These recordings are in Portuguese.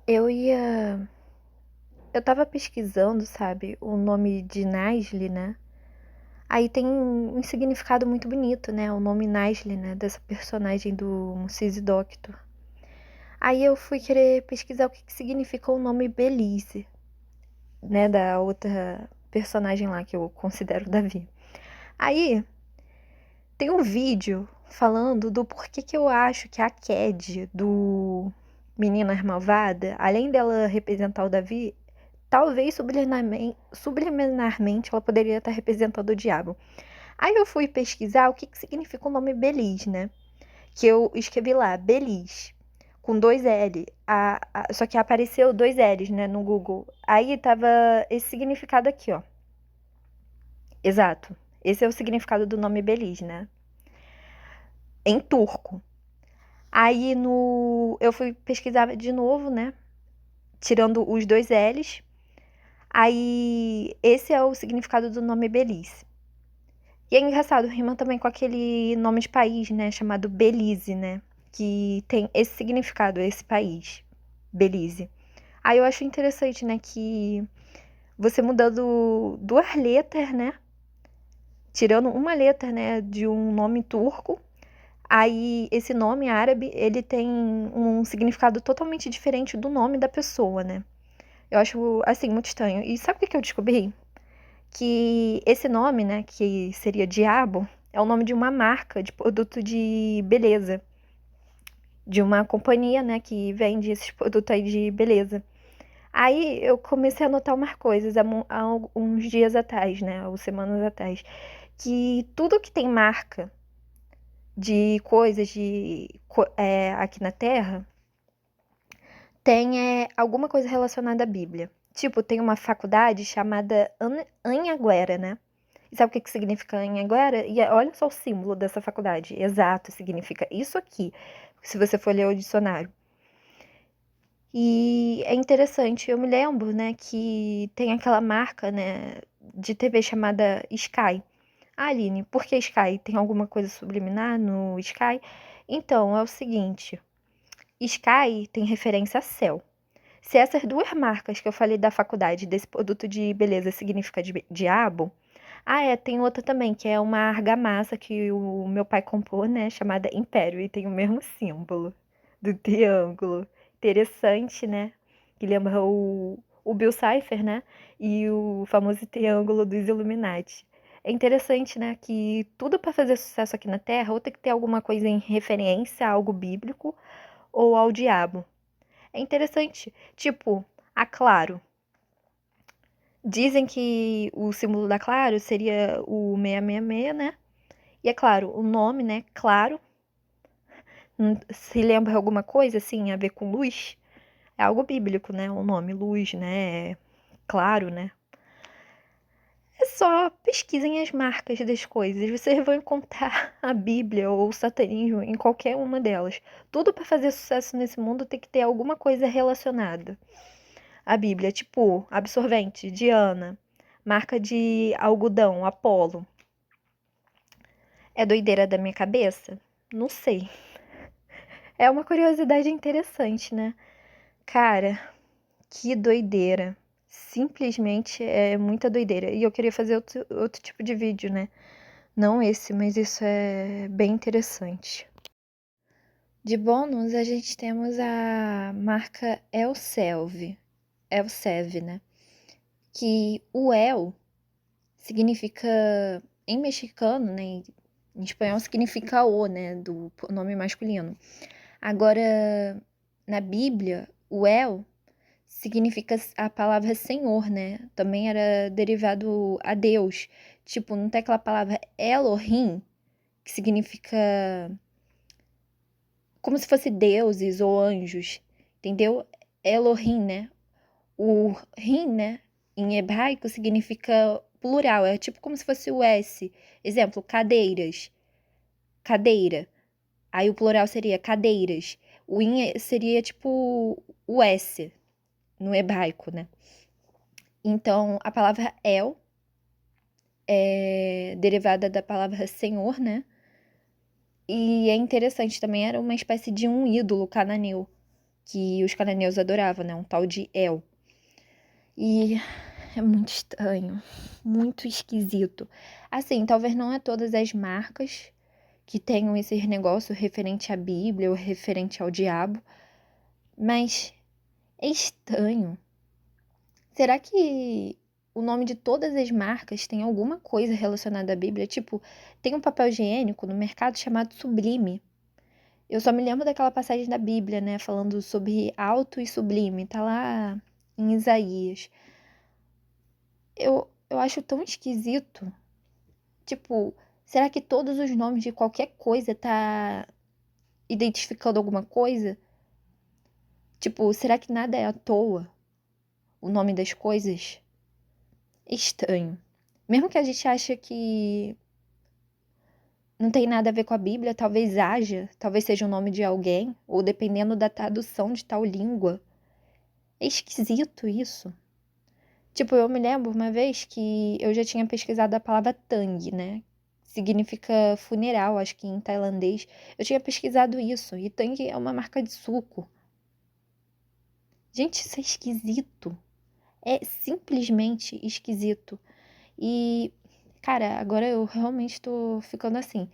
Eu ia. Eu tava pesquisando, sabe, o nome de Nasli, né? Aí tem um significado muito bonito, né? O nome Nasli, né? Dessa personagem do Mrs. Doctor. Aí eu fui querer pesquisar o que significa o nome Belize, né? Da outra personagem lá que eu considero Davi. Aí tem um vídeo falando do porquê que eu acho que a Cad do Meninas Malvada, além dela representar o Davi, talvez subliminarmente ela poderia estar representando o diabo. Aí eu fui pesquisar o que significa o nome Beliz, né? Que eu escrevi lá, Beliz, com dois L. Só que apareceu dois L's, né, no Google. Aí tava esse significado aqui, ó. Exato. Esse é o significado do nome Beliz, né? Em turco. Aí no. Eu fui pesquisar de novo, né? Tirando os dois L's. Aí esse é o significado do nome Belize. E é engraçado, rima também com aquele nome de país, né? Chamado Belize, né? Que tem esse significado, esse país. Belize. Aí eu acho interessante, né? Que você mudando duas letras, né? Tirando uma letra, né? De um nome turco. Aí esse nome árabe, ele tem um significado totalmente diferente do nome da pessoa, né? Eu acho, assim, muito estranho. E sabe o que eu descobri? Que esse nome, né, que seria Diabo, é o nome de uma marca de produto de beleza, de uma companhia, né, que vende esses produtos aí de beleza. Aí eu comecei a notar umas coisas há uns dias atrás, né, ou semanas atrás, que tudo que tem marca de coisas aqui na Terra tem alguma coisa relacionada à Bíblia. Tipo, tem uma faculdade chamada Anhanguera, né? E sabe o que significa Anhanguera? E olha só o símbolo dessa faculdade. Exato, significa isso aqui, se você for ler o dicionário. E é interessante, eu me lembro, né, que tem aquela marca, né, de TV chamada Sky. Ah, Aline, por que Sky? Tem alguma coisa subliminar no Sky? Então, é o seguinte, Sky tem referência a céu. Se essas duas marcas que eu falei da faculdade, desse produto de beleza, significa diabo, tem outra também, que é uma argamassa que o meu pai comprou, né, chamada Império, e tem o mesmo símbolo do triângulo. Interessante, né? Que lembra o Bill Cipher, né? E o famoso triângulo dos Illuminati. É interessante, né, que tudo para fazer sucesso aqui na Terra, ou tem que ter alguma coisa em referência a algo bíblico ou ao diabo. É interessante. Tipo, a Claro. Dizem que o símbolo da Claro seria o 666, né? E é claro, o nome, né? Claro. Se lembra alguma coisa assim a ver com luz? É algo bíblico, né? O nome luz, né? Claro, né? É só pesquisem as marcas das coisas. Vocês vão encontrar a Bíblia ou o satanismo em qualquer uma delas. Tudo para fazer sucesso nesse mundo tem que ter alguma coisa relacionada. A Bíblia, tipo, absorvente, Diana, marca de algodão, Apolo. É doideira da minha cabeça? Não sei. É uma curiosidade interessante, né? Cara, que doideira. Simplesmente é muita doideira. E eu queria fazer outro tipo de vídeo, né? Não esse, mas isso é bem interessante. De bônus, a gente temos a marca Elsev, né? Que o El significa, em mexicano, né? Em espanhol significa o, né? Do nome masculino. Agora, na Bíblia, o El significa a palavra Senhor, né? Também era derivado a Deus. Tipo, não tem aquela palavra Elohim, que significa como se fosse deuses ou anjos, entendeu? Elohim, né? O Rim, né? Em hebraico significa plural, é tipo como se fosse o S. Exemplo, cadeiras, cadeira. Aí o plural seria cadeiras. O In seria tipo o S no hebraico, né? Então, a palavra El é derivada da palavra Senhor, né? E é interessante também, era uma espécie de um ídolo cananeu. que os cananeus adoravam, né? Um tal de El. E é muito estranho, muito esquisito. Assim, talvez não é todas as marcas que tenham esses negócios referente à Bíblia ou referente ao diabo, mas é estranho. Será que o nome de todas as marcas tem alguma coisa relacionada à Bíblia? Tipo, tem um papel higiênico no mercado chamado Sublime. Eu só me lembro daquela passagem da Bíblia, né, falando sobre alto e sublime, tá lá em Isaías. Eu acho tão esquisito. Tipo, será que todos os nomes de qualquer coisa tá identificando alguma coisa? Tipo, será que nada é à toa? O nome das coisas? Estranho. Mesmo que a gente ache que não tem nada a ver com a Bíblia, talvez haja, talvez seja o nome de alguém, ou dependendo da tradução de tal língua. É esquisito isso. Tipo, eu me lembro uma vez que eu já tinha pesquisado a palavra Tang, né? Significa funeral, acho que em tailandês. Eu tinha pesquisado isso, e Tang é uma marca de suco. Gente, isso é esquisito. É simplesmente esquisito. E, cara, agora eu realmente tô ficando assim.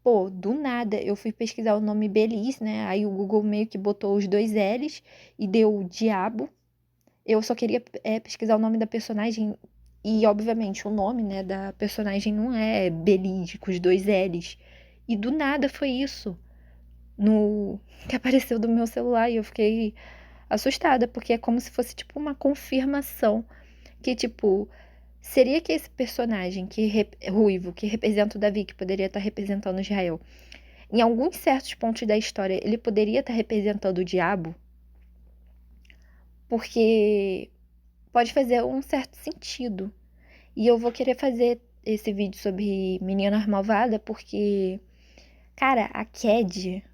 Pô, do nada eu fui pesquisar o nome Belize, né? Aí o Google meio que botou os dois L's e deu diabo. Eu só queria pesquisar o nome da personagem e, obviamente, o nome, né, da personagem não é Belize com os dois L's. E do nada foi isso no que apareceu do meu celular e eu fiquei assustada, porque é como se fosse tipo uma confirmação que tipo seria que esse personagem ruivo que representa o Davi, que poderia estar representando Israel, em alguns certos pontos da história, ele poderia estar representando o diabo, porque pode fazer um certo sentido. E eu vou querer fazer esse vídeo sobre Menina Malvada porque, cara, a Cad,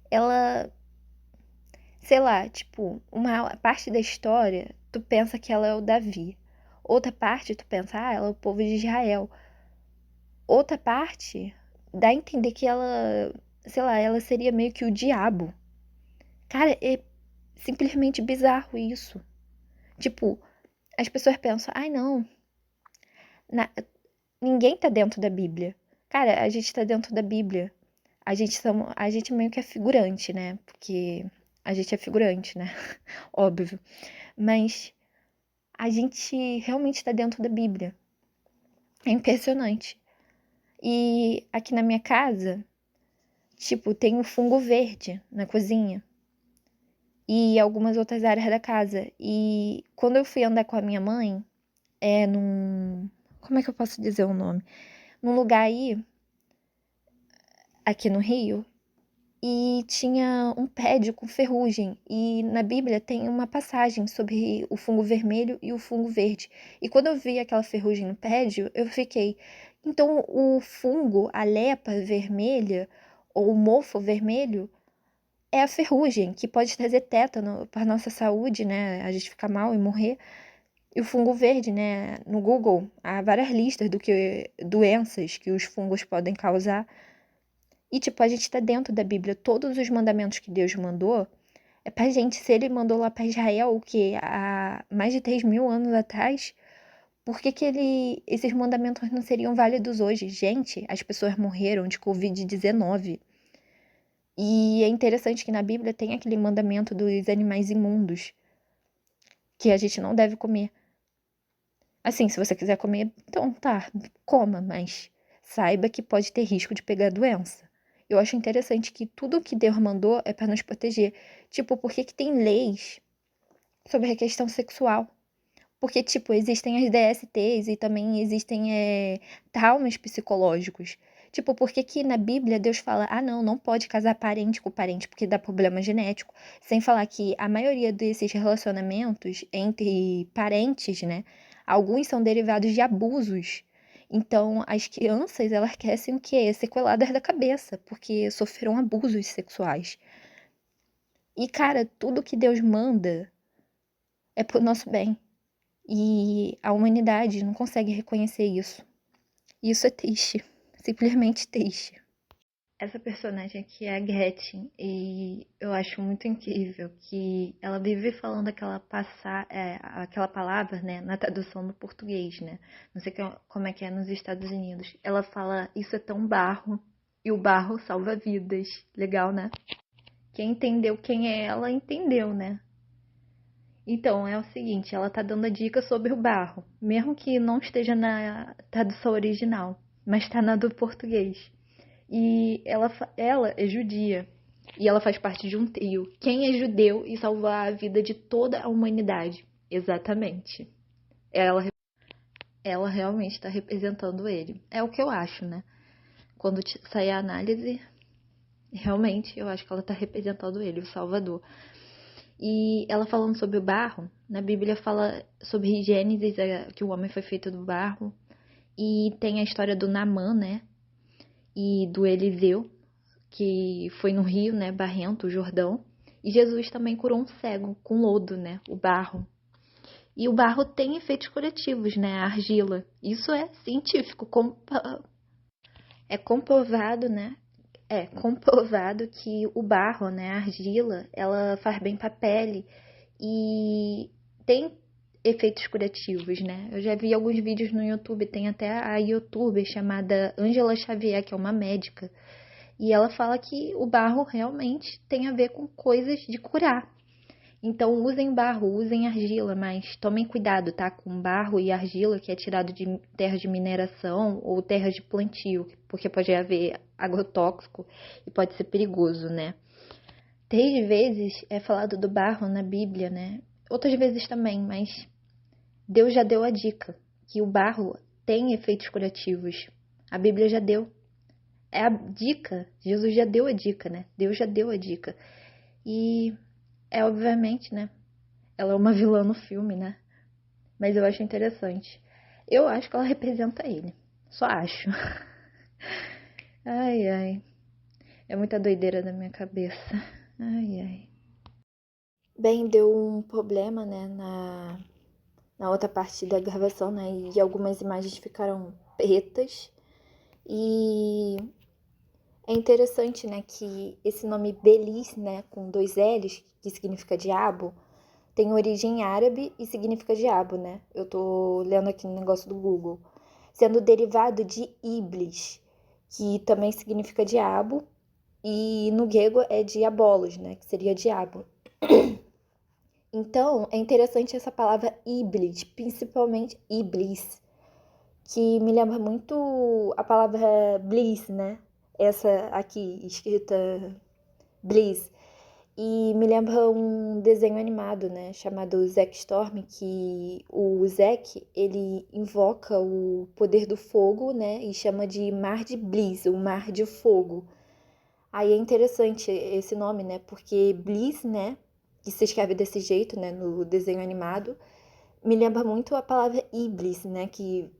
ela, sei lá, tipo, uma parte da história, tu pensa que ela é o Davi. Outra parte, tu pensa, ela é o povo de Israel. Outra parte, dá a entender que ela, sei lá, ela seria meio que o diabo. Cara, é simplesmente bizarro isso. Tipo, as pessoas pensam, ai não, na- ninguém tá dentro da Bíblia. Cara, a gente tá dentro da Bíblia. A gente meio que é figurante, né? Porque a gente é figurante, né? Óbvio. Mas a gente realmente tá dentro da Bíblia. É impressionante. E aqui na minha casa, tipo, tem um fungo verde na cozinha. E algumas outras áreas da casa. E quando eu fui andar com a minha mãe, num. Como é que eu posso dizer o nome? Num lugar aí, aqui no Rio, e tinha um prédio com ferrugem. E na Bíblia tem uma passagem sobre o fungo vermelho e o fungo verde. E quando eu vi aquela ferrugem no prédio, eu fiquei. Então, o fungo, a lepa vermelha, ou o mofo vermelho, é a ferrugem, que pode trazer tétano para nossa saúde, né? A gente ficar mal e morrer. E o fungo verde, né? No Google, há várias listas do que doenças que os fungos podem causar. E, tipo, a gente tá dentro da Bíblia. Todos os mandamentos que Deus mandou é pra gente. Se ele mandou lá pra Israel, o quê? Há mais de 3.000 anos atrás, por que que esses mandamentos não seriam válidos hoje? Gente, as pessoas morreram de Covid-19. E é interessante que na Bíblia tem aquele mandamento dos animais imundos, que a gente não deve comer. Assim, se você quiser comer, então tá, coma, mas saiba que pode ter risco de pegar doença. Eu acho interessante que tudo o que Deus mandou é para nos proteger. Tipo, por que que tem leis sobre a questão sexual? Porque, tipo, existem as DSTs e também existem traumas psicológicos. Tipo, por que que na Bíblia Deus fala, não, não pode casar parente com parente porque dá problema genético? Sem falar que a maioria desses relacionamentos entre parentes, né? Alguns são derivados de abusos. Então, as crianças, elas crescem o quê? Sequeladas da cabeça, porque sofreram abusos sexuais. E, cara, tudo que Deus manda é pro nosso bem. E a humanidade não consegue reconhecer isso. E isso é triste, simplesmente triste. Essa personagem aqui é a Gretchen e eu acho muito incrível que ela vive falando aquela palavra, né, na tradução do português, né? Não sei como é que é nos Estados Unidos. Ela fala, isso é tão barro e o barro salva vidas. Legal, né? Quem entendeu quem é ela, entendeu, né? Então, é o seguinte, ela tá dando a dica sobre o barro, mesmo que não esteja na tradução original, mas tá na do português. E ela é judia. E ela faz parte de um trio. Quem é judeu e salvar a vida de toda a humanidade? Exatamente. Ela realmente está representando ele. É o que eu acho, né? Quando sair a análise, realmente eu acho que ela está representando ele, o Salvador. E ela falando sobre o barro, na Bíblia fala sobre Gênesis, que o homem foi feito do barro. E tem a história do Naamã, né? E do Eliseu, que foi no rio, né, barrento, o Jordão. E Jesus também curou um cego com lodo, né, o barro. E o barro tem efeitos curativos, né, a argila. Isso é científico, é comprovado, né? É comprovado que o barro, né, a argila, ela faz bem para a pele e tem efeitos curativos, né? Eu já vi alguns vídeos no YouTube, tem até a YouTuber chamada Ângela Xavier, que é uma médica, e ela fala que o barro realmente tem a ver com coisas de curar. Então usem barro, usem argila, mas tomem cuidado, tá? Com barro e argila que é tirado de terras de mineração ou terras de plantio, porque pode haver agrotóxico e pode ser perigoso, né? 3 vezes é falado do barro na Bíblia, né? Outras vezes também, mas Deus já deu a dica que o barro tem efeitos curativos. A Bíblia já deu. É a dica. Jesus já deu a dica, né? Deus já deu a dica. E obviamente, né? Ela é uma vilã no filme, né? Mas eu acho interessante. Eu acho que ela representa ele. Só acho. Ai, ai. É muita doideira na minha cabeça. Ai, ai. Bem, deu um problema, né, na outra parte da gravação, né? E algumas imagens ficaram pretas. E é interessante, né, que esse nome Belis, né, com 2 L's, que significa diabo, tem origem árabe e significa diabo, né? Eu tô lendo aqui no negócio do Google. Sendo derivado de Iblis, que também significa diabo, e no grego é diabolos, né, que seria diabo. Então, é interessante essa palavra Iblis, principalmente Iblis, que me lembra muito a palavra bliss, né? Essa aqui, escrita bliss. E me lembra um desenho animado, né? Chamado Zack Storm, que o Zack, ele invoca o poder do fogo, né? E chama de Mar de Bliss, o Mar de Fogo. Aí é interessante esse nome, né? Porque Bliss, né? Que se escreve desse jeito, né? No desenho animado, me lembra muito a palavra Iblis, né? Que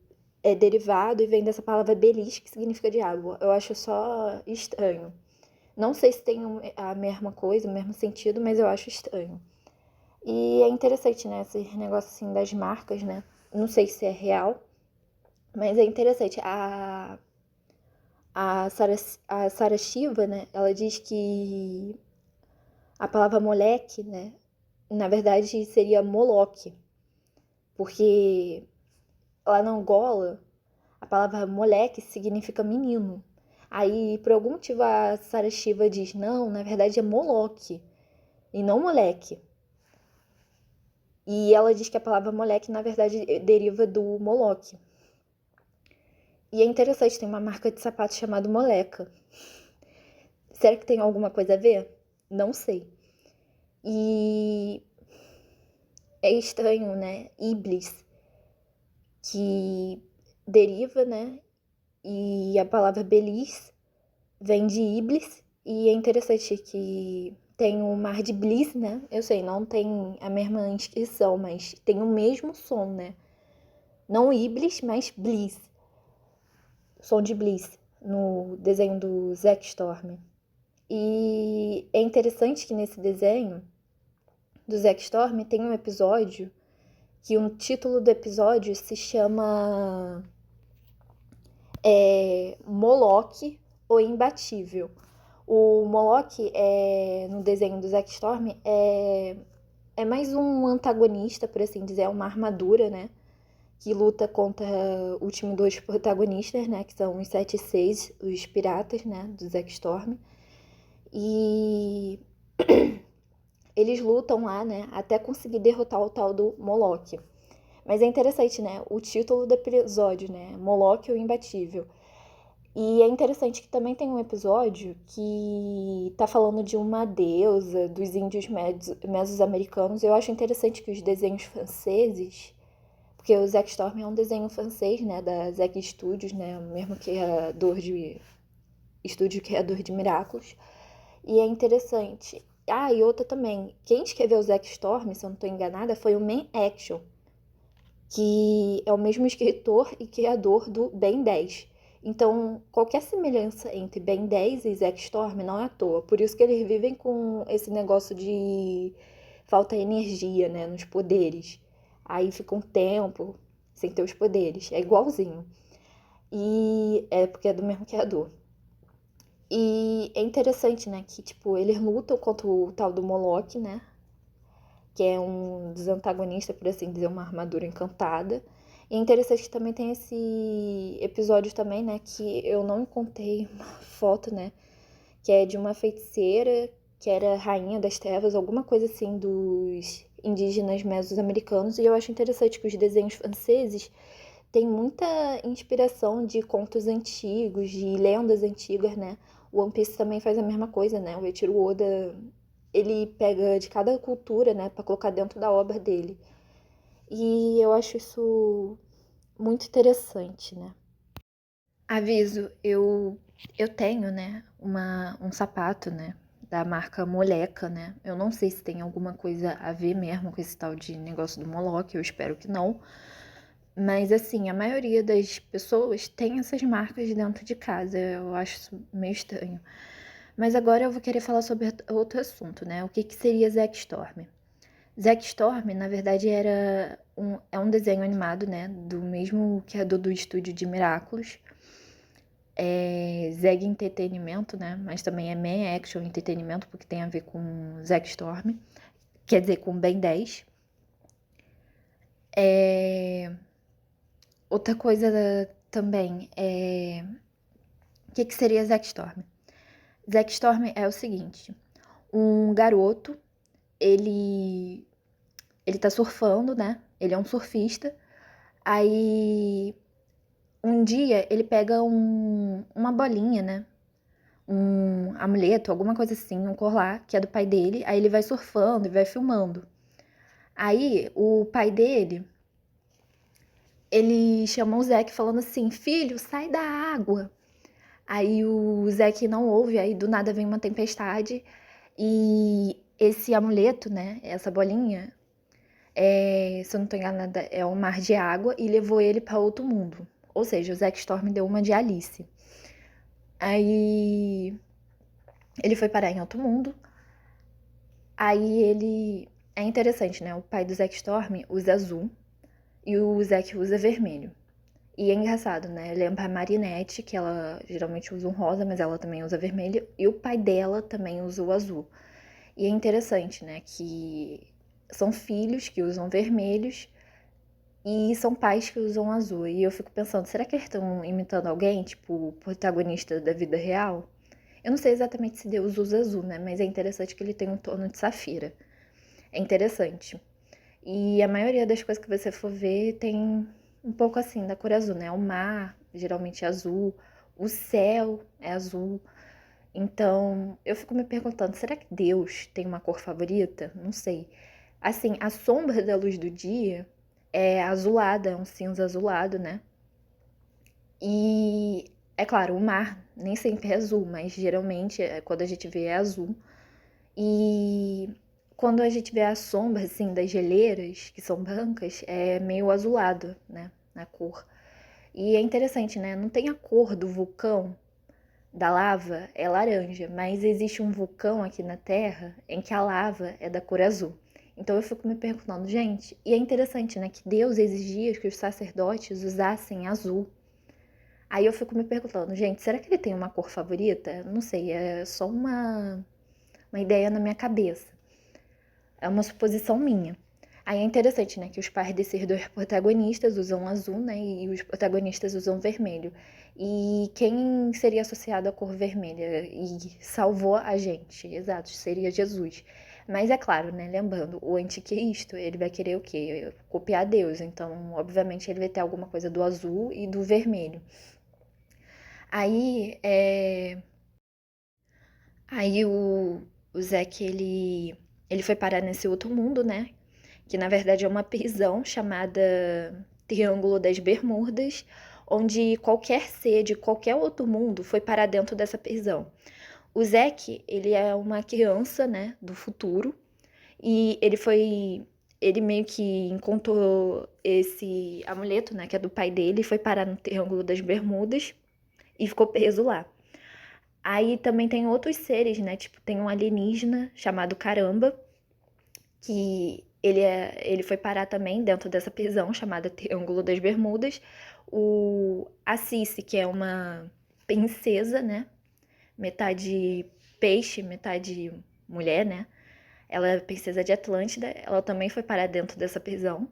é derivado e vem dessa palavra belis, que significa diabo. Eu acho só estranho. Não sei se tem a mesma coisa, o mesmo sentido, mas eu acho estranho. E é interessante, né? Esse negócio assim das marcas, né? Não sei se é real, mas é interessante. A Sarah Shiva, né? Ela diz que a palavra moleque, né? Na verdade seria Moloque, porque lá na Angola a palavra moleque significa menino. Aí, por algum motivo, a Sarah Shiva diz, não, na verdade é Moloque, e não moleque. E ela diz que a palavra moleque, na verdade, deriva do Moloque. E é interessante, tem uma marca de sapato chamada Moleca. Será que tem alguma coisa a ver? Não sei. E é estranho, né? Iblis, que deriva, né? E a palavra Belis vem de Iblis. E é interessante que tem o Mar de Bliss, né? Eu sei, não tem a mesma inscrição, mas tem o mesmo som, né? Não Iblis, mas Bliss. Som de Bliss, no desenho do Zack Storm. E é interessante que nesse desenho do Zack Storm tem um episódio que o título do episódio se chama Moloch o imbatível. O Moloch, no desenho do Zack Storm, é mais um antagonista, por assim dizer, é uma armadura, né? Que luta contra os últimos dois protagonistas, né? Que são os 7 e 6, os piratas, né? Do Zack Storm. E eles lutam lá, né? Até conseguir derrotar o tal do Moloch. Mas é interessante, né? O título do episódio, né? Moloch, o Imbatível. E é interessante que também tem um episódio que tá falando de uma deusa dos índios mesoamericanos. Eu acho interessante que os desenhos franceses, porque o Zack Storm é um desenho francês, né, da Zack Studios, né, mesmo criador de estúdio criador de Miraculous. E é interessante. Ah, e outra também. Quem escreveu o Zack Storm, se eu não estou enganada, foi o Man Action, que é o mesmo escritor e criador do Ben 10. Então, qualquer semelhança entre Ben 10 e Zack Storm não é à toa. Por isso que eles vivem com esse negócio de falta de energia, né, nos poderes. Aí fica um tempo sem ter os poderes. É igualzinho. E é porque é do mesmo criador. E é interessante, né, que, tipo, eles lutam contra o tal do Moloch, né, que é um dos antagonistas, por assim dizer, uma armadura encantada. E é interessante que também tem esse episódio também, né, que eu não encontrei uma foto, né, que é de uma feiticeira que era rainha das trevas, alguma coisa assim dos indígenas mesoamericanos. E eu acho interessante que os desenhos franceses têm muita inspiração de contos antigos, de lendas antigas, né. O One Piece também faz a mesma coisa, né, o Eiichiro Oda, ele pega de cada cultura, né, para colocar dentro da obra dele. E eu acho isso muito interessante, né. Aviso, eu tenho, né, um sapato, né, da marca Moleca, né. Eu não sei se tem alguma coisa a ver mesmo com esse tal de negócio do Moloch, eu espero que não. Mas assim, a maioria das pessoas tem essas marcas dentro de casa. Eu acho isso meio estranho. Mas agora eu vou querer falar sobre outro assunto, né? O que seria Zack Storm? Zack Storm, na verdade, é um desenho animado, né? Do mesmo criador do estúdio de Miraculous. É Zeg Entretenimento, né? Mas também é Man Action Entretenimento, porque tem a ver com Zack Storm. Quer dizer, com Ben 10. Outra coisa também é... O que seria Zack Storm? Zack Storm é o seguinte. Um garoto, ele tá surfando, né? Ele é um surfista. Aí, um dia, ele pega uma bolinha, né? Um amuleto, alguma coisa assim, um colar, que é do pai dele. Aí ele vai surfando e vai filmando. Aí, o pai dele, ele chama o Zack falando assim, filho, sai da água. Aí o Zack não ouve, aí do nada vem uma tempestade. E esse amuleto, né, essa bolinha, se eu não tô enganada, é um mar de água e levou ele para outro mundo. Ou seja, o Zack Storm deu uma de Alice. Aí ele foi parar em outro mundo. Aí ele... É interessante, né? O pai do Zack Storm usa azul e o Zack usa vermelho. E é engraçado, né? Lembra a Marinette, que ela geralmente usa um rosa, mas ela também usa vermelho. E o pai dela também usa o azul. E é interessante, né? Que são filhos que usam vermelhos e são pais que usam azul. E eu fico pensando, será que eles estão imitando alguém, tipo o protagonista da vida real? Eu não sei exatamente se Deus usa azul, né? Mas é interessante que ele tem um tono de safira. É interessante. E a maioria das coisas que você for ver tem um pouco assim da cor azul, né? O mar geralmente é azul, o céu é azul. Então, eu fico me perguntando, será que Deus tem uma cor favorita? Não sei. Assim, a sombra da luz do dia é azulada, é um cinza azulado, né? E é claro, o mar nem sempre é azul, mas geralmente quando a gente vê é azul. E quando a gente vê a sombra assim das geleiras, que são brancas, é meio azulado, né, na cor. E é interessante, né? Não tem a cor do vulcão, da lava, é laranja, mas existe um vulcão aqui na Terra em que a lava é da cor azul. Então eu fico me perguntando, gente, e é interessante, né, que Deus exigia que os sacerdotes usassem azul. Aí eu fico me perguntando, gente, será que ele tem uma cor favorita? Não sei, é só uma ideia na minha cabeça. É uma suposição minha. Aí é interessante, né, que os pais desses dois protagonistas usam azul, né, e os protagonistas usam vermelho. E quem seria associado à cor vermelha e salvou a gente, exato, seria Jesus. Mas é claro, né, lembrando, o anticristo, ele vai querer o quê? Copiar Deus. Então, obviamente, ele vai ter alguma coisa do azul e do vermelho. Aí, o Zack, ele foi parar nesse outro mundo, né? Que na verdade é uma prisão chamada Triângulo das Bermudas, onde qualquer ser de qualquer outro mundo foi parar dentro dessa prisão. O Zack, ele é uma criança, né, do futuro, e ele meio que encontrou esse amuleto, né, que é do pai dele, e foi parar no Triângulo das Bermudas e ficou preso lá. Aí também tem outros seres, né? Tipo, tem um alienígena chamado Caramba, que ele foi parar também dentro dessa prisão chamada Triângulo das Bermudas. A Cici, que é uma princesa, né? Metade peixe, metade mulher, né? Ela é princesa de Atlântida. Ela também foi parar dentro dessa prisão,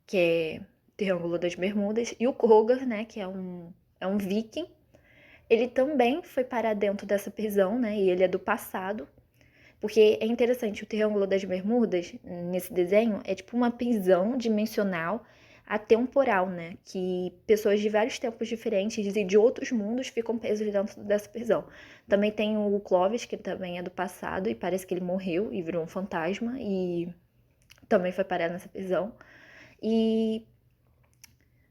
que é Triângulo das Bermudas. E o Kroger, né? Que é um viking. Ele também foi parar dentro dessa prisão, né? E ele é do passado. Porque é interessante, o Triângulo das Bermudas, nesse desenho, é tipo uma prisão dimensional atemporal, né? Que pessoas de vários tempos diferentes e de outros mundos ficam presos dentro dessa prisão. Também tem o Clovis, que também é do passado, e parece que ele morreu e virou um fantasma, e também foi parar nessa prisão. E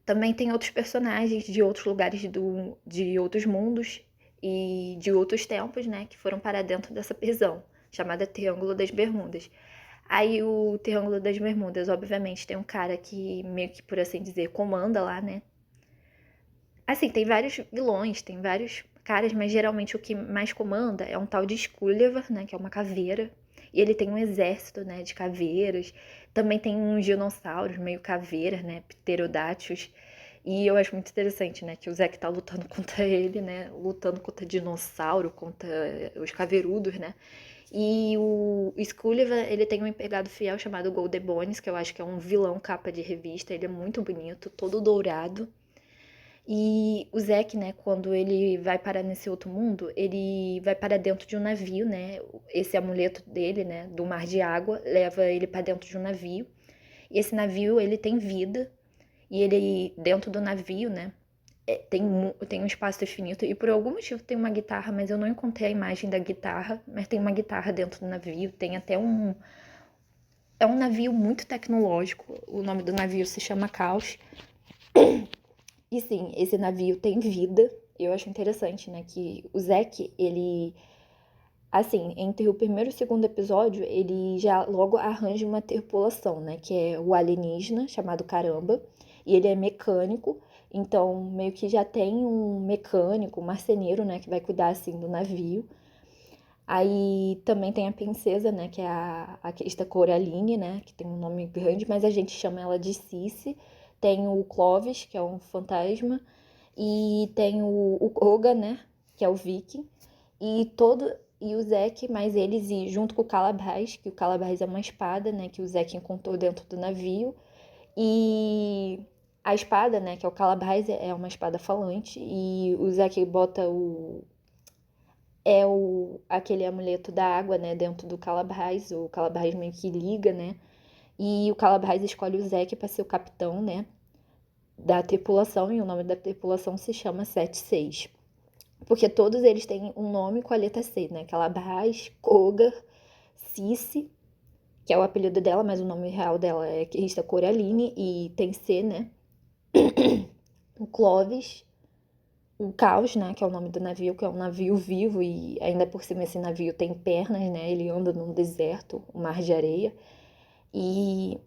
também tem outros personagens de outros lugares de outros mundos e de outros tempos, né, que foram parar dentro dessa prisão, chamada Triângulo das Bermudas. Aí o Triângulo das Bermudas, obviamente, tem um cara que meio que, por assim dizer, comanda lá, né? Assim, tem vários vilões, tem vários caras, mas geralmente o que mais comanda é um tal de Skulliver, né, que é uma caveira. E ele tem um exército, né, de caveiras. Também tem uns dinossauros meio caveiras, né, pterodátios. E eu acho muito interessante, né, que o Zack tá lutando contra ele, né, lutando contra dinossauro, contra os caveirudos, né. E o Skulliver, ele tem um empregado fiel chamado Goldebones, que eu acho que é um vilão capa de revista. Ele é muito bonito, todo dourado. E o Zack, né, quando ele vai parar nesse outro mundo, ele vai para dentro de um navio, né? Esse amuleto dele, né, do mar de água, leva ele para dentro de um navio. E esse navio, ele tem vida. E ele, dentro do navio, né, tem um espaço infinito. E por algum motivo tem uma guitarra, mas eu não encontrei a imagem da guitarra. Mas tem uma guitarra dentro do navio. Tem até um. É um navio muito tecnológico. O nome do navio se chama Caos. E sim, esse navio tem vida. Eu acho interessante, né, que o Zack, ele, assim, entre o primeiro e o segundo episódio, ele já logo arranja uma tripulação, né, que é o alienígena, chamado Caramba, e ele é mecânico, então meio que já tem um mecânico, um marceneiro, né, que vai cuidar, assim, do navio. Aí também tem a princesa, né, que é a Crista Coraline, né, que tem um nome grande, mas a gente chama ela de Cici. Tem o Clovis, que é um fantasma, e tem o Koga, né, que é o Viking, e o Zack, mais eles, e junto com o Calabás, que o Calabás é uma espada, né, que o Zack encontrou dentro do navio, e a espada, né, que é o Calabás, é uma espada falante, e o Zack bota aquele amuleto da água, né, dentro do Calabás, o Calabás meio que liga, né, e o Calabás escolhe o Zack para ser o capitão, né, da tripulação, e o nome da tripulação se chama 76. Porque todos eles têm um nome com a letra C, né? Calabás, Koga, Cici, que é o apelido dela, mas o nome real dela é Crista Coraline, e tem C, né? O Clovis, o Caos, né? Que é o nome do navio, que é um navio vivo, e ainda por cima esse navio tem pernas, né? Ele anda num deserto, um mar de areia. E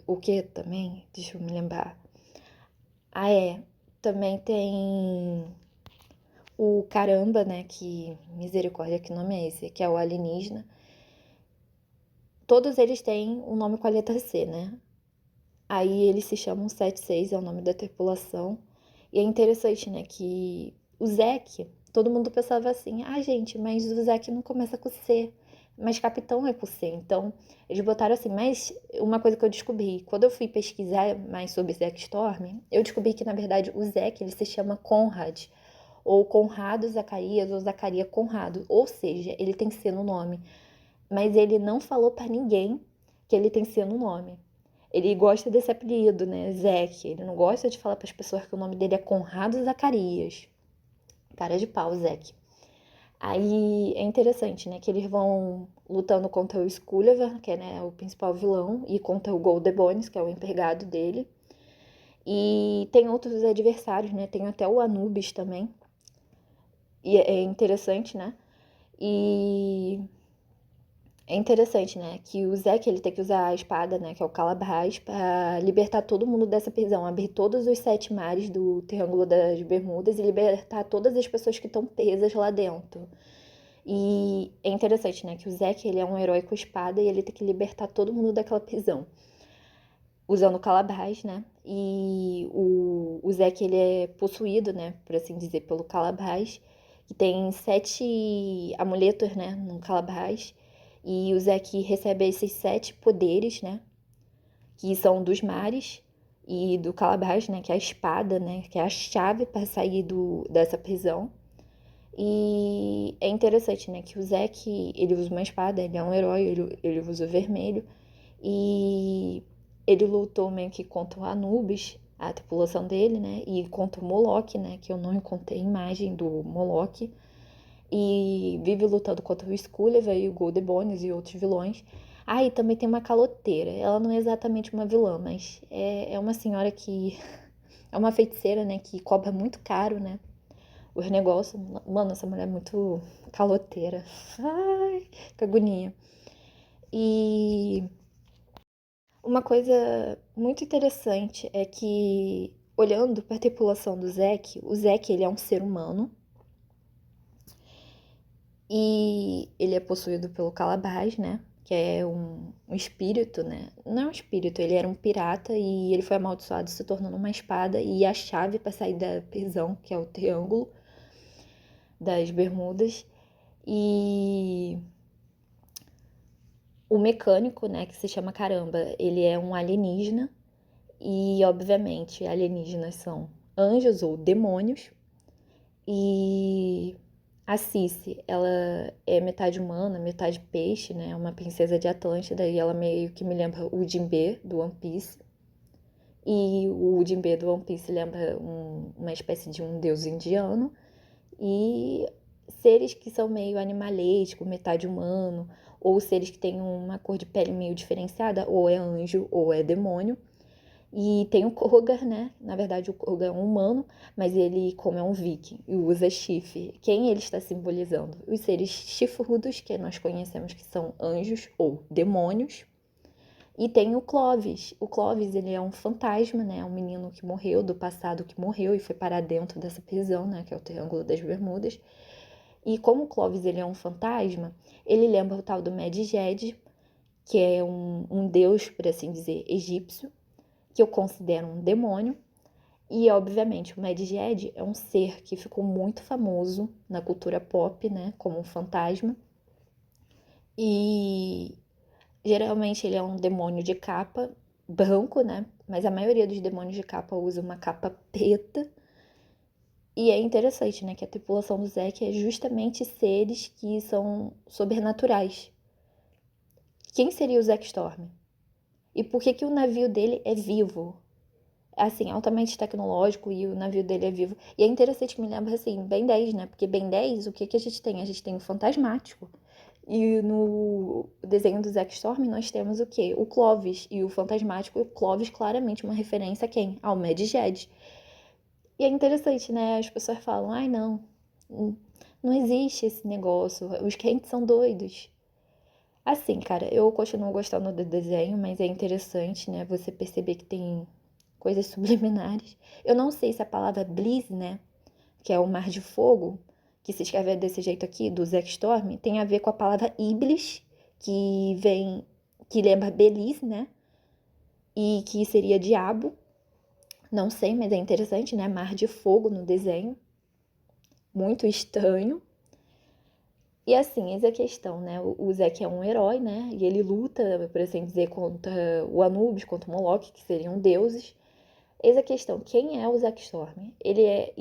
o que também? Deixa eu me lembrar. Ah, é. Também tem o Caramba, né? Que misericórdia, que nome é esse? Que é o alienígena. Todos eles têm um nome com a letra C, né? Aí eles se chamam 76, é o nome da tripulação. E é interessante, né, que o Zack, todo mundo pensava assim, gente, mas o Zack não começa com C, mas capitão é com C. Então, eles botaram assim, mas uma coisa que eu descobri, quando eu fui pesquisar mais sobre Zack Storm, eu descobri que, na verdade, o Zack, ele se chama Conrad, ou Conrado Zacarias, ou Zacaria Conrado, ou seja, ele tem C no nome. Mas ele não falou pra ninguém que ele tem C no nome. Ele gosta desse apelido, né? Zack. Ele não gosta de falar para as pessoas que o nome dele é Conrado Zacarias. Cara de pau, Zack. Aí é interessante, né? Que eles vão lutando contra o Sculliver, que é, né, o principal vilão, e contra o Goldebones, que é o empregado dele. E tem outros adversários, né? Tem até o Anubis também. E é interessante, né? E é interessante, né, que o Zack, ele tem que usar a espada, né, que é o Calabras, para libertar todo mundo dessa prisão, abrir todos os 7 mares do Triângulo das Bermudas e libertar todas as pessoas que estão presas lá dentro. E é interessante, né, que o Zack, ele é um herói com espada e ele tem que libertar todo mundo daquela prisão, usando o Calabras, né, e o Zack, ele é possuído, né, por assim dizer, pelo Calabras, que tem 7 amuletos, né, no Calabras, e o Zack recebe esses 7 poderes, né? Que são dos mares e do Calabás, né? Que é a espada, né? Que é a chave para sair dessa prisão. E é interessante, né? Que o Zack, ele usa uma espada, ele é um herói, ele usa o vermelho. E ele lutou meio que contra o Anubis, a tripulação dele, né? E contra o Moloch, né? Que eu não encontrei imagem do Moloch. E vive lutando contra o Sculliver e o Goldebones e outros vilões. E também tem uma caloteira. Ela não é exatamente uma vilã, mas é uma senhora que... É uma feiticeira, né? Que cobra muito caro, né? Os negócios. Mano, essa mulher é muito caloteira. Ai, que agonia. E uma coisa muito interessante é que, olhando para a tripulação do Zack, o Zack, ele é um ser humano. E ele é possuído pelo Calabás, né? Que é um espírito, né? Não é um espírito, ele era um pirata e ele foi amaldiçoado se tornando uma espada e a chave para sair da prisão, que é o Triângulo das Bermudas. E o mecânico, né, que se chama Caramba, ele é um alienígena e, obviamente, alienígenas são anjos ou demônios. E a Cici, ela é metade humana, metade peixe, né? É uma princesa de Atlântida e ela meio que me lembra o Jinbe do One Piece. E o Jinbe do One Piece lembra uma espécie de um deus indiano. E seres que são meio animalesco, metade humano, ou seres que têm uma cor de pele meio diferenciada, ou é anjo ou é demônio. E tem o Kroger, né? Na verdade, o Kroger é um humano, mas ele, como é um viking e usa chifre, quem ele está simbolizando? Os seres chifrudos, que nós conhecemos que são anjos ou demônios. E tem o Clovis. O Clovis, ele é um fantasma, né? É um menino que morreu, do passado que morreu e foi parar dentro dessa prisão, né? Que é o Triângulo das Bermudas. E como o Clovis, ele é um fantasma, ele lembra o tal do Medjed, que é um deus, por assim dizer, egípcio, que eu considero um demônio. E, obviamente, o Medjed é um ser que ficou muito famoso na cultura pop, né, como um fantasma. E geralmente ele é um demônio de capa branco, né? Mas a maioria dos demônios de capa usa uma capa preta. E é interessante, né, que a tripulação do Zack é justamente seres que são sobrenaturais. Quem seria o Zack Storm? E por que que o navio dele é vivo? Assim, altamente tecnológico e o navio dele é vivo. E é interessante que me lembra, assim, Ben 10, né? Porque Ben 10, o que que a gente tem? A gente tem o Fantasmático. E no desenho do Zack Storm nós temos o quê? O Clovis e o Fantasmático. E o Clovis, claramente, uma referência a quem? Ao Medjed. E é interessante, né? As pessoas falam, não, não existe esse negócio. Os crentes são doidos. Assim, cara, eu continuo gostando do desenho, mas é interessante, né? Você perceber que tem coisas subliminares. Eu não sei se a palavra Bliss, né? Que é o mar de fogo, que se escreve desse jeito aqui, do Zack Storm, tem a ver com a palavra Iblis, que vem, que lembra Belize, né? e que seria diabo. Não sei, mas é interessante, né? Mar de fogo no desenho. Muito estranho. E assim, eis a questão, né? O Zeke é um herói, né? E ele luta, por assim dizer, contra o Anubis, contra o Moloch, que seriam deuses. Eis a questão, quem é o Zack Storm? E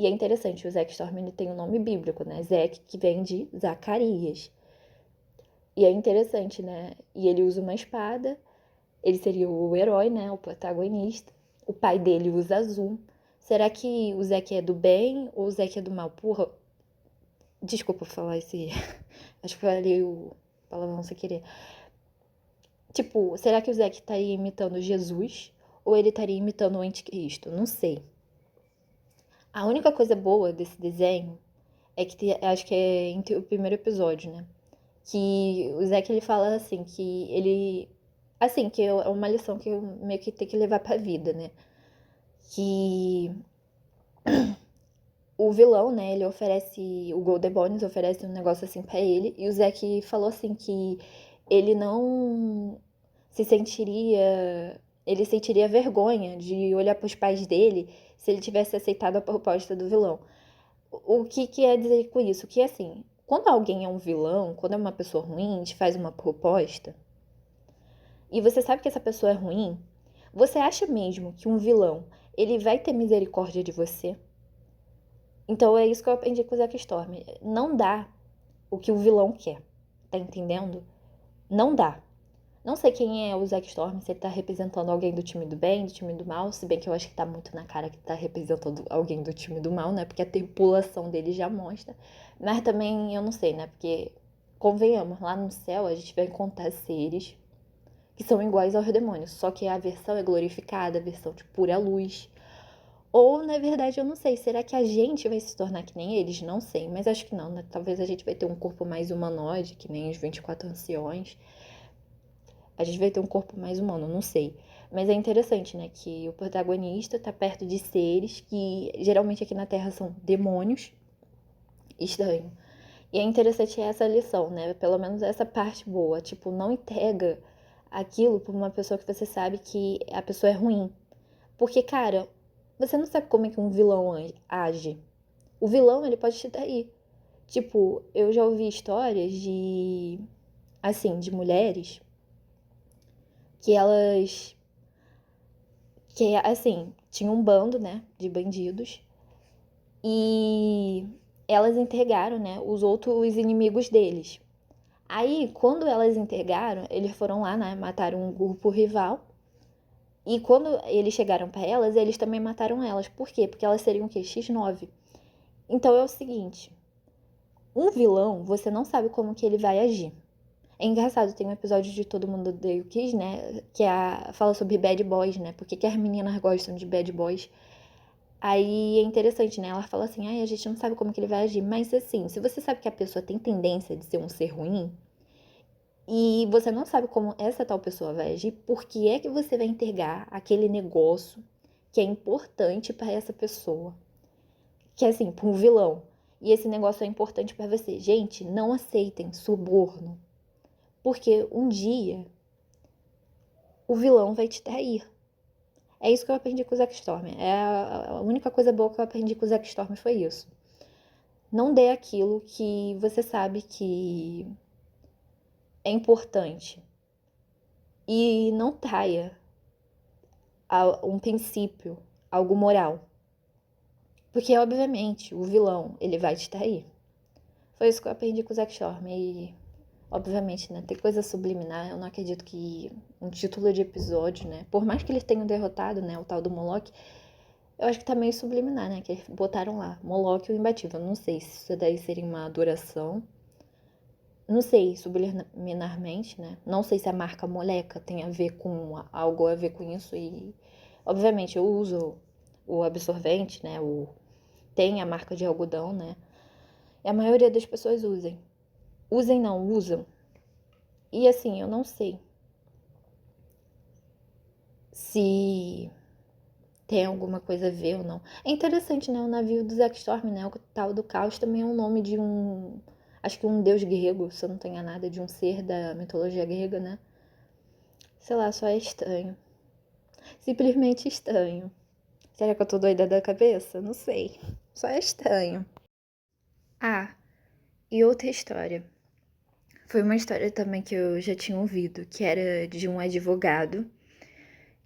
é interessante, o Zack Storm ele tem um nome bíblico, né? Zack, que vem de Zacarias. E é interessante, né? E ele usa uma espada, ele seria o herói, né? O protagonista. O pai dele usa azul. Será que o Zack é do bem ou o Zack é do mal? Porra, desculpa falar esse. Acho que falei o palavrão sem querer. Tipo, será que o Zack estaria imitando Jesus ou ele estaria imitando o anticristo? Não sei. A única coisa boa desse desenho é que acho que é entre o primeiro episódio, né? Que o Zack ele fala assim, que ele. Assim, que é uma lição que eu meio que tenho que levar pra vida, né? Que o vilão, né, ele oferece. O Golden Bones oferece um negócio assim pra ele. E o Zack falou assim que ele não se sentiria. Ele sentiria vergonha de olhar pros pais dele se ele tivesse aceitado a proposta do vilão. O que quer dizer com isso? Que assim, quando alguém é um vilão, quando é uma pessoa ruim, te faz uma proposta, e você sabe que essa pessoa é ruim, você acha mesmo que um vilão, ele vai ter misericórdia de você? Então é isso que eu aprendi com o Zack Storm. Não dá o que o vilão quer. Tá entendendo? Não dá. Não sei quem é o Zack Storm, se ele tá representando alguém do time do bem, do time do mal, se bem que eu acho que tá muito na cara que tá representando alguém do time do mal, né? Porque a tripulação dele já mostra. Mas também eu não sei, né? Porque, convenhamos, lá no céu a gente vai encontrar seres que são iguais aos demônios, só que a versão é glorificada, a versão de pura luz. Ou, na verdade, eu não sei, será que a gente vai se tornar que nem eles? Não sei, mas acho que não, né? Talvez a gente vai ter um corpo mais humanoide, que nem os 24 anciões. A gente vai ter um corpo mais humano, não sei. Mas é interessante, né, que o protagonista tá perto de seres que geralmente aqui na Terra são demônios. Estranho. E é interessante essa lição, né? Pelo menos essa parte boa. Tipo, não entrega aquilo pra uma pessoa que você sabe que a pessoa é ruim. Porque, cara, você não sabe como é que um vilão age. O vilão, ele pode te trair. Tipo, eu já ouvi histórias de, assim, de mulheres que elas, que, assim, tinham um bando, né, de bandidos e elas entregaram, né, os outros inimigos deles. Aí, quando elas entregaram, eles foram lá, né, mataram um grupo rival. E quando eles chegaram pra elas, eles também mataram elas. Por quê? Porque elas seriam o quê? X9. Então é o seguinte, um vilão, você não sabe como que ele vai agir. É engraçado, tem um episódio de Todo Mundo Odeia o Chris, né? Fala sobre bad boys, né? Por que as meninas gostam de bad boys? Aí é interessante, né? Ela fala assim, ai, a gente não sabe como que ele vai agir. Mas assim, se você sabe que a pessoa tem tendência de ser um ser ruim, e você não sabe como essa tal pessoa vai agir, por que é que você vai entregar aquele negócio que é importante para essa pessoa? Que é assim, para um vilão. E esse negócio é importante para você. Gente, não aceitem suborno. Porque um dia o vilão vai te trair. É isso que eu aprendi com o Zack Storm. A única coisa boa que eu aprendi com o Zack Storm foi isso. Não dê aquilo que você sabe que é importante. E não traia um princípio, algo moral. Porque, obviamente, o vilão, ele vai te trair. Foi isso que eu aprendi com o Zack Storm. E, obviamente, né, tem coisa subliminar. Eu não acredito que um título de episódio, né, por mais que eles tenham derrotado, né, o tal do Moloch, eu acho que tá meio subliminar, né, que eles botaram lá, Moloch o imbatível. Não sei se isso daí seria uma adoração. Não sei subliminarmente, né? Não sei se a marca Moleca tem a ver com algo a ver com isso. E, obviamente, eu uso o absorvente, né? Tem a marca de algodão, né? E a maioria das pessoas usem. Usem não, usam. E assim, eu não sei se tem alguma coisa a ver ou não. É interessante, né? O navio do Zack Storm, né? O tal do Caos também é o nome de um. Acho que um deus grego, se eu não tenho nada, de um ser da mitologia grega, né? Sei lá, só é estranho. Simplesmente estranho. Será que eu tô doida da cabeça? Não sei. Só é estranho. Ah, e outra história. Foi uma história também que eu já tinha ouvido, que era de um advogado.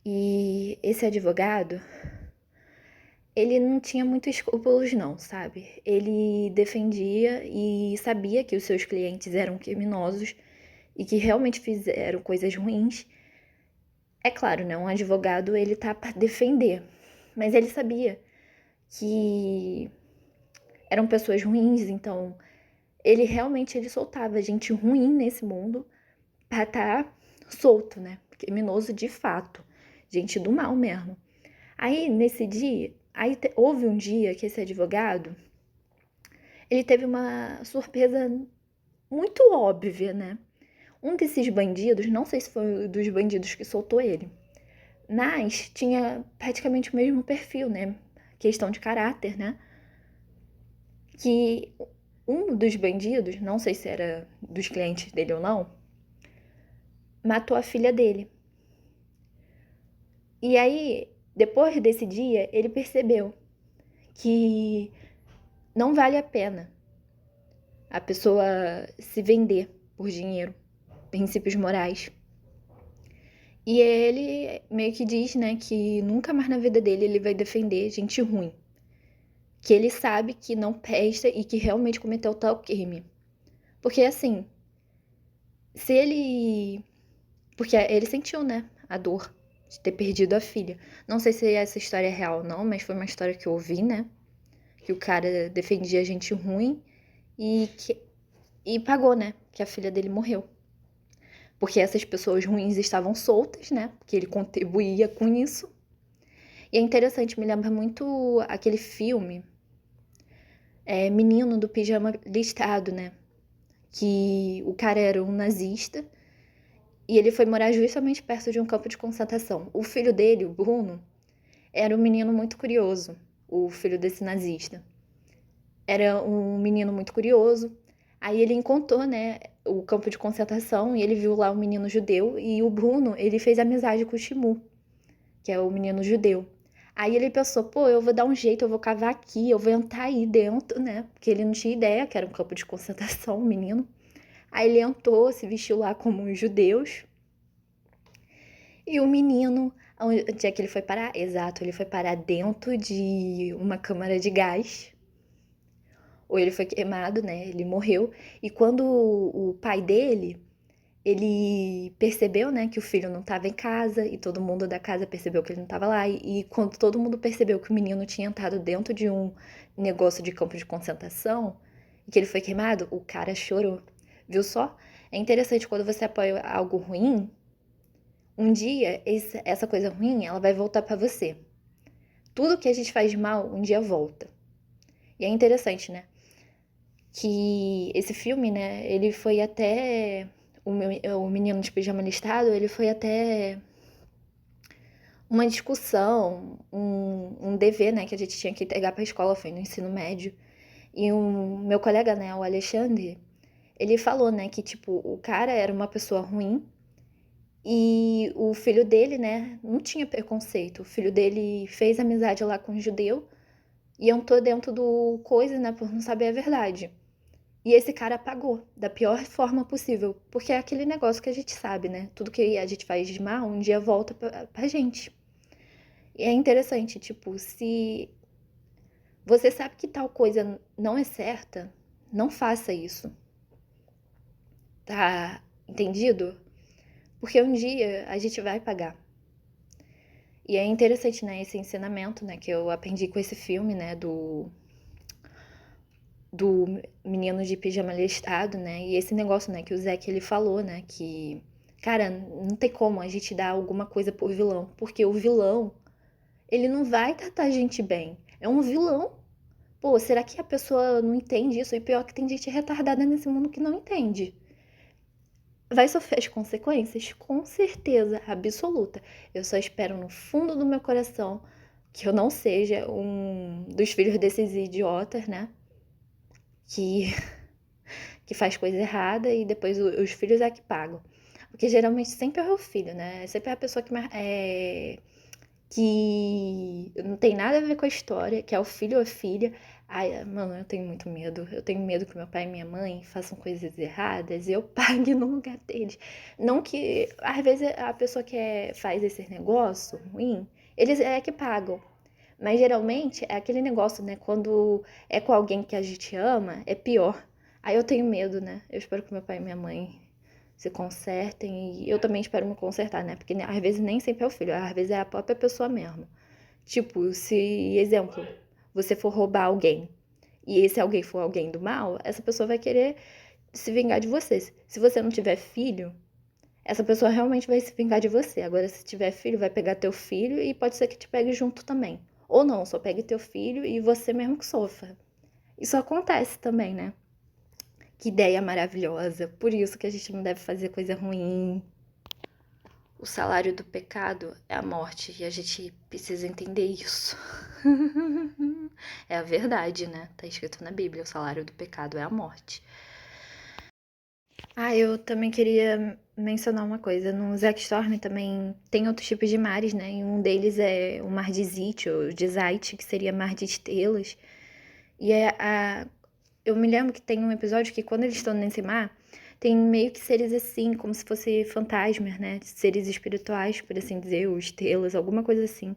E esse advogado, ele não tinha muitos escrúpulos não, sabe? Ele defendia e sabia que os seus clientes eram criminosos e que realmente fizeram coisas ruins. É claro, né? Um advogado, ele tá para defender, mas ele sabia que eram pessoas ruins, então ele soltava gente ruim nesse mundo pra tá solto, né? Criminoso de fato, gente do mal mesmo. Aí, nesse dia, houve um dia que esse advogado, ele teve uma surpresa muito óbvia, né? Um desses bandidos, não sei se foi um dos bandidos que soltou ele, mas tinha praticamente o mesmo perfil, né? Questão de caráter, né? Que um dos bandidos, não sei se era dos clientes dele ou não, matou a filha dele. E aí, depois desse dia, ele percebeu que não vale a pena a pessoa se vender por dinheiro, princípios morais. E ele meio que diz, né, que nunca mais na vida dele ele vai defender gente ruim. Que ele sabe que não presta e que realmente cometeu tal crime. Porque assim, se ele. Porque ele sentiu, né, a dor de ter perdido a filha. Não sei se essa história é real ou não, mas foi uma história que eu ouvi, né? Que o cara defendia gente ruim e pagou, né? Que a filha dele morreu. Porque essas pessoas ruins estavam soltas, né? Porque ele contribuía com isso. E é interessante, me lembra muito aquele filme Menino do Pijama Listrado, né? Que o cara era um nazista e ele foi morar justamente perto de um campo de concentração. O filho dele, o Bruno, era um menino muito curioso, o filho desse nazista. Era um menino muito curioso. Aí ele encontrou, né, o campo de concentração e ele viu lá um menino judeu e o Bruno, ele fez amizade com o Shimu, que é o menino judeu. Aí ele pensou, pô, eu vou dar um jeito, eu vou cavar aqui, eu vou entrar aí dentro, né? Porque ele não tinha ideia que era um campo de concentração, o menino. Aí ele entrou, se vestiu lá como os judeus. E o menino, onde é que ele foi parar? Exato, ele foi parar dentro de uma câmara de gás. Ou ele foi queimado, né? Ele morreu. E quando o pai dele, ele percebeu, né, que o filho não estava em casa e todo mundo da casa percebeu que ele não estava lá. E quando todo mundo percebeu que o menino tinha entrado dentro de um negócio de campo de concentração e que ele foi queimado, o cara chorou. Viu só? É interessante quando você apoia algo ruim, um dia essa coisa ruim, ela vai voltar para você. Tudo que a gente faz de mal, um dia volta. E é interessante, né? Que esse filme, né, ele foi até o Menino de Pijama Listrado, ele foi até uma discussão, um dever, né, que a gente tinha que entregar para a escola, foi no ensino médio. E o meu colega, né, o Alexandre, ele falou, né, que tipo, o cara era uma pessoa ruim e o filho dele, né, não tinha preconceito. O filho dele fez amizade lá com um judeu e entrou dentro do coisa, né, por não saber a verdade. E esse cara apagou da pior forma possível, porque é aquele negócio que a gente sabe, né? Tudo que a gente faz de mal, um dia volta pra gente. E é interessante, tipo, se você sabe que tal coisa não é certa, não faça isso. Tá entendido? Porque um dia a gente vai pagar. E é interessante, né, esse ensinamento, né, que eu aprendi com esse filme, né, do menino de pijama listrado, né? E esse negócio, né, que o Zack ele falou, né, que cara, não tem como a gente dar alguma coisa pro vilão, porque o vilão, ele não vai tratar a gente bem. É um vilão. Pô, será que a pessoa não entende isso? E pior que tem gente retardada nesse mundo que não entende. Vai sofrer as consequências? Com certeza absoluta. Eu só espero no fundo do meu coração que eu não seja um dos filhos desses idiotas, né? Que que faz coisa errada e depois os filhos é que pagam. Porque geralmente sempre é o filho, né? Sempre é a pessoa que que não tem nada a ver com a história, que é o filho ou a filha. Ai, mano, eu tenho muito medo. Eu tenho medo que meu pai e minha mãe façam coisas erradas e eu pague no lugar deles. Não que, às vezes, a pessoa que faz esse negócio ruim, eles é que pagam. Mas geralmente é aquele negócio, né? Quando é com alguém que a gente ama, é pior. Aí eu tenho medo, né? Eu espero que meu pai e minha mãe se consertem e eu também espero me consertar, né? Porque às vezes nem sempre é o filho, às vezes é a própria pessoa mesmo. Tipo, se, exemplo, você for roubar alguém e esse alguém for alguém do mal, essa pessoa vai querer se vingar de você. Se você não tiver filho, essa pessoa realmente vai se vingar de você. Agora, se tiver filho, vai pegar teu filho e pode ser que te pegue junto também. Ou não, só pegue teu filho e você mesmo que sofra. Isso acontece também, né? Que ideia maravilhosa. Por isso que a gente não deve fazer coisa ruim. O salário do pecado é a morte e a gente precisa entender isso. É a verdade, né? Tá escrito na Bíblia, o salário do pecado é a morte. Ah, eu também queria mencionar uma coisa. No Zack Storm também tem outros tipos de mares, né? E um deles é o mar de Zit, ou de Zait, que seria mar de estrelas. E eu me lembro que tem um episódio que quando eles estão nesse mar, tem meio que seres assim, como se fossem fantasmas, né? Seres espirituais, por assim dizer, ou estrelas, alguma coisa assim.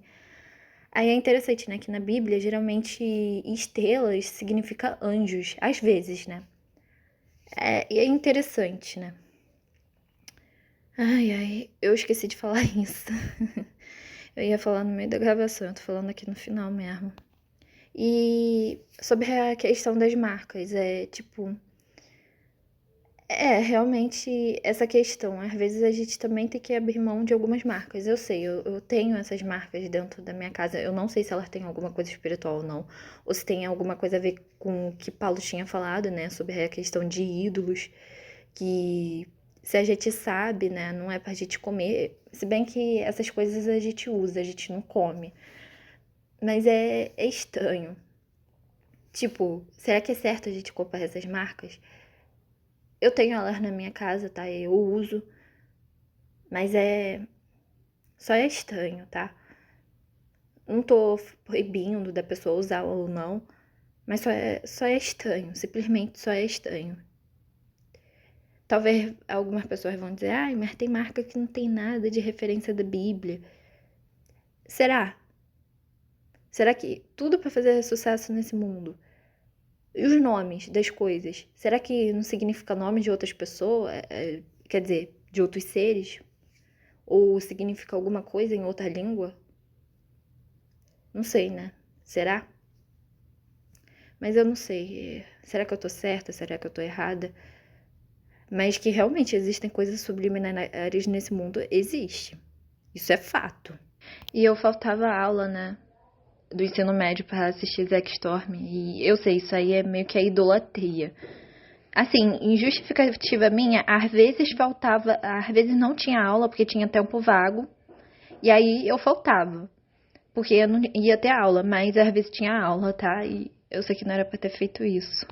Aí é interessante, né? Que na Bíblia, geralmente, estrelas significa anjos, às vezes, né? E é interessante, né? Ai, ai, eu esqueci de falar isso. Eu ia falar no meio da gravação, eu tô falando aqui no final mesmo. E sobre a questão das marcas, tipo, realmente essa questão. Às vezes a gente também tem que abrir mão de algumas marcas. Eu sei, eu tenho essas marcas dentro da minha casa. Eu não sei se elas têm alguma coisa espiritual ou não, ou se tem alguma coisa a ver com o que Paulo tinha falado, né, sobre a questão de ídolos, que se a gente sabe, né, não é pra gente comer. Se bem que essas coisas a gente usa, a gente não come. Mas é estranho. Tipo, será que é certo a gente comprar essas marcas? Eu tenho elas na minha casa, tá? Eu uso, mas só é estranho, tá? Não tô proibindo da pessoa usar ou não, mas só é estranho, simplesmente só é estranho. Talvez algumas pessoas vão dizer, ai, mas tem marca que não tem nada de referência da Bíblia. Será? Será que tudo para fazer sucesso nesse mundo? E os nomes das coisas? Será que não significa nome de outras pessoas? Quer dizer, de outros seres? Ou significa alguma coisa em outra língua? Não sei, né? Será? Mas eu não sei. Será que eu tô certa? Será que eu tô errada? Mas que realmente existem coisas subliminares nesse mundo, existe. Isso é fato. E eu faltava aula, né? Do ensino médio para assistir Zack Storm. E eu sei, isso aí é meio que a idolatria. Assim, em justificativa minha, às vezes faltava, às vezes não tinha aula porque tinha tempo vago. E aí eu faltava. Porque eu não ia ter aula, mas às vezes tinha aula, tá? E eu sei que não era pra ter feito isso.